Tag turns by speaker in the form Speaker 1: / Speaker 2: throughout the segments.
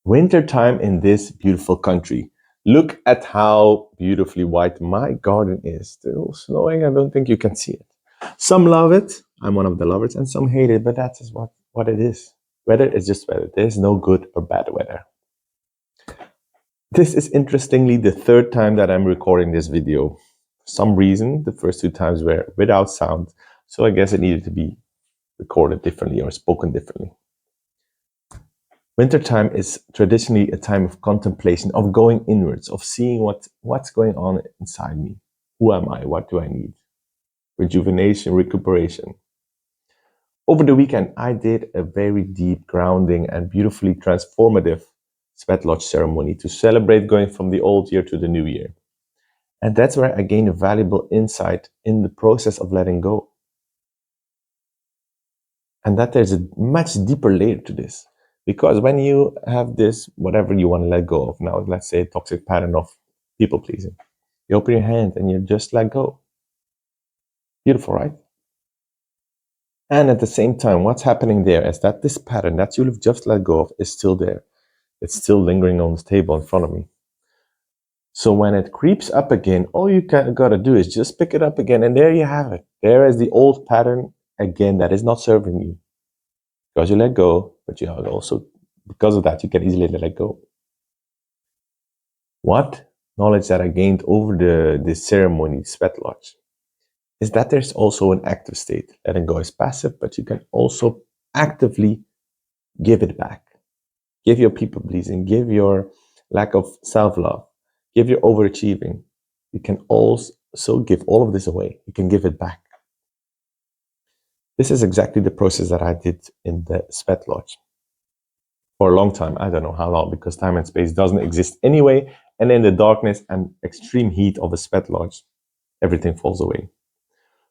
Speaker 1: Wintertime in this beautiful country. Look at how beautifully white my garden is. Still snowing. I don't think you can see it. Some love it. I'm one of the lovers, and some hate it, but that's just what it is. Weather is just weather. There's no good or bad weather. This is interestingly the third time that I'm recording this video. For some reason, the first two times were without sound, so I guess it needed to be recorded differently or spoken differently. Wintertime is traditionally a time of contemplation, of going inwards, of seeing what's going on inside me. Who am I? What do I need? Rejuvenation, recuperation. Over the weekend, I did a very deep, grounding, and beautifully transformative sweat lodge ceremony to celebrate going from the old year to the new year. And that's where I gained a valuable insight in the process of letting go. And that there's a much deeper layer to this. Because when you have this, whatever you want to let go of now, let's say a toxic pattern of people pleasing, you open your hand and you just let go. Beautiful, right? And at the same time, what's happening there is that this pattern that you've just let go of is still there. It's still lingering on the table in front of me. So when it creeps up again, all you gotta do is just pick it up again, and there you have it. There is the old pattern again that is not serving you. Because you let go, but you also, because of that, you can easily let it go. What knowledge that I gained over the ceremony, sweat lodge, is that there's also an active state. Letting go is passive, but you can also actively give it back. Give your people pleasing, give your lack of self-love, give your overachieving. You can also give all of this away. You can give it back. This is exactly the process that I did in the sweat lodge. For a long time, I don't know how long, because time and space doesn't exist anyway, and in the darkness and extreme heat of a sweat lodge, everything falls away.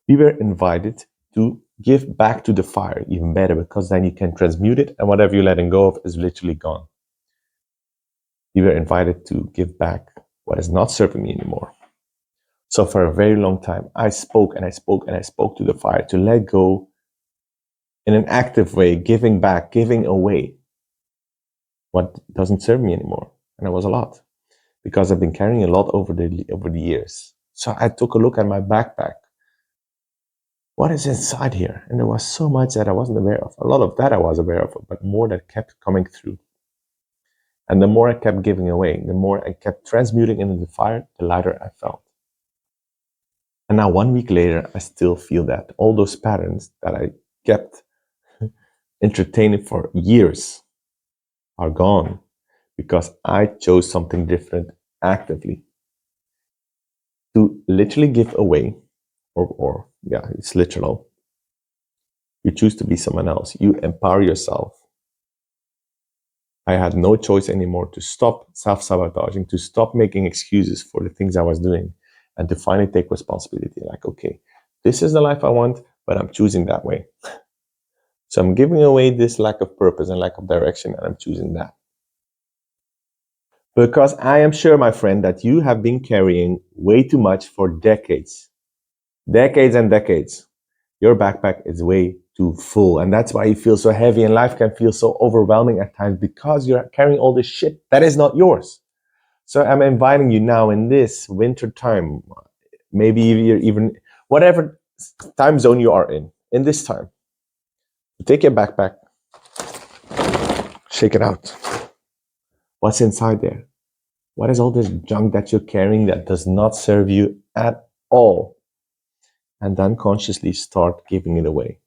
Speaker 1: We were invited to give back to the fire, even better, because then you can transmute it, and whatever you're letting go of is literally gone. We were invited to give back what is not serving me anymore. So for a very long time, I spoke and I spoke and I spoke to the fire to let go in an active way, giving back, giving away what doesn't serve me anymore. And it was a lot, because I've been carrying a lot over the years. So I took a look at my backpack. What is inside here? And there was so much that I wasn't aware of. A lot of that I was aware of, but more that kept coming through. And the more I kept giving away, the more I kept transmuting into the fire, the lighter I felt. And now 1 week later, I still feel that. All those patterns that I kept entertaining for years are gone, because I chose something different actively. To literally give away, or yeah, it's literal. You choose to be someone else. You empower yourself. I had no choice anymore to stop self-sabotaging, to stop making excuses for the things I was doing, and to finally take responsibility. Like, okay, this is the life I want, but I'm choosing that way. So I'm giving away this lack of purpose and lack of direction, and I'm choosing that. Because I am sure, my friend, that you have been carrying way too much for decades. Decades and decades. Your backpack is way too full, and that's why you feel so heavy, and life can feel so overwhelming at times, because you're carrying all this shit that is not yours. So I'm inviting you now in this winter time, maybe you're even whatever time zone you are in this time, take your backpack, shake it out. What's inside there? What is all this junk that you're carrying that does not serve you at all? And then consciously start giving it away.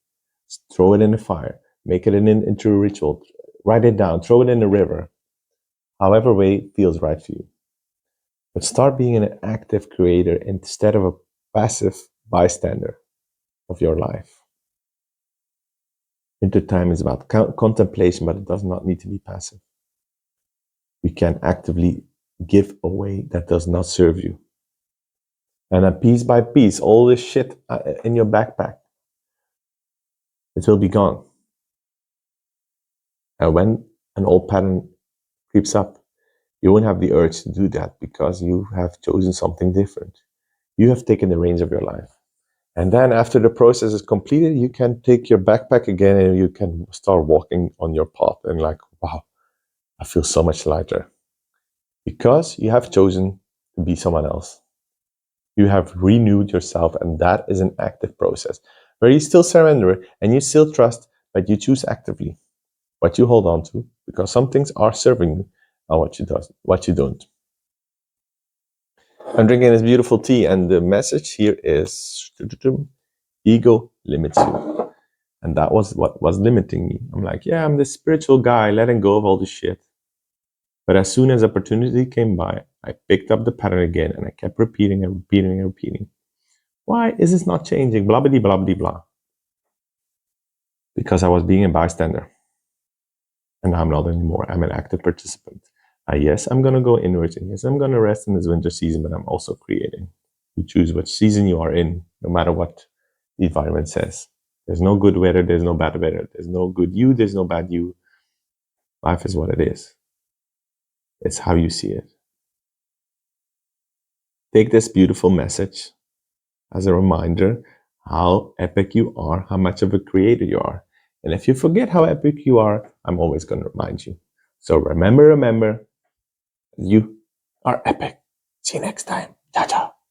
Speaker 1: Throw it in the fire, make it into a ritual, write it down, throw it in the river, however way feels right for you. But start being an active creator instead of a passive bystander of your life. Wintertime is about contemplation, but it does not need to be passive. You can actively give away that does not serve you. And then piece by piece, all this shit in your backpack, it will be gone. And when an old pattern creeps up, you won't have the urge to do that, because you have chosen something different. You have taken the reins of your life. And then after the process is completed, you can take your backpack again and you can start walking on your path and like, wow, I feel so much lighter because you have chosen to be someone else. You have renewed yourself, and that is an active process where you still surrender and you still trust, but you choose actively what you hold on to, because some things are serving you and what you don't. I'm drinking this beautiful tea, and the message here is ego limits you. And that was what was limiting me. I'm like, yeah, I'm this spiritual guy, letting go of all this shit. But as soon as opportunity came by, I picked up the pattern again and I kept repeating and repeating and repeating. Why is this not changing? Blah, blah, blah, blah, blah. Because I was being a bystander. And I'm not anymore. I'm an active participant. Yes, I'm going to go inwards. And yes, I'm going to rest in this winter season, but I'm also creating. You choose which season you are in, no matter what the environment says. There's no good weather, there's no bad weather. There's no good you, there's no bad you. Life is what it is. It's how you see it. Take this beautiful message as a reminder how epic you are, how much of a creator you are. And if you forget how epic you are, I'm always going to remind you. So remember, you are epic. See you next time. Ciao, ciao.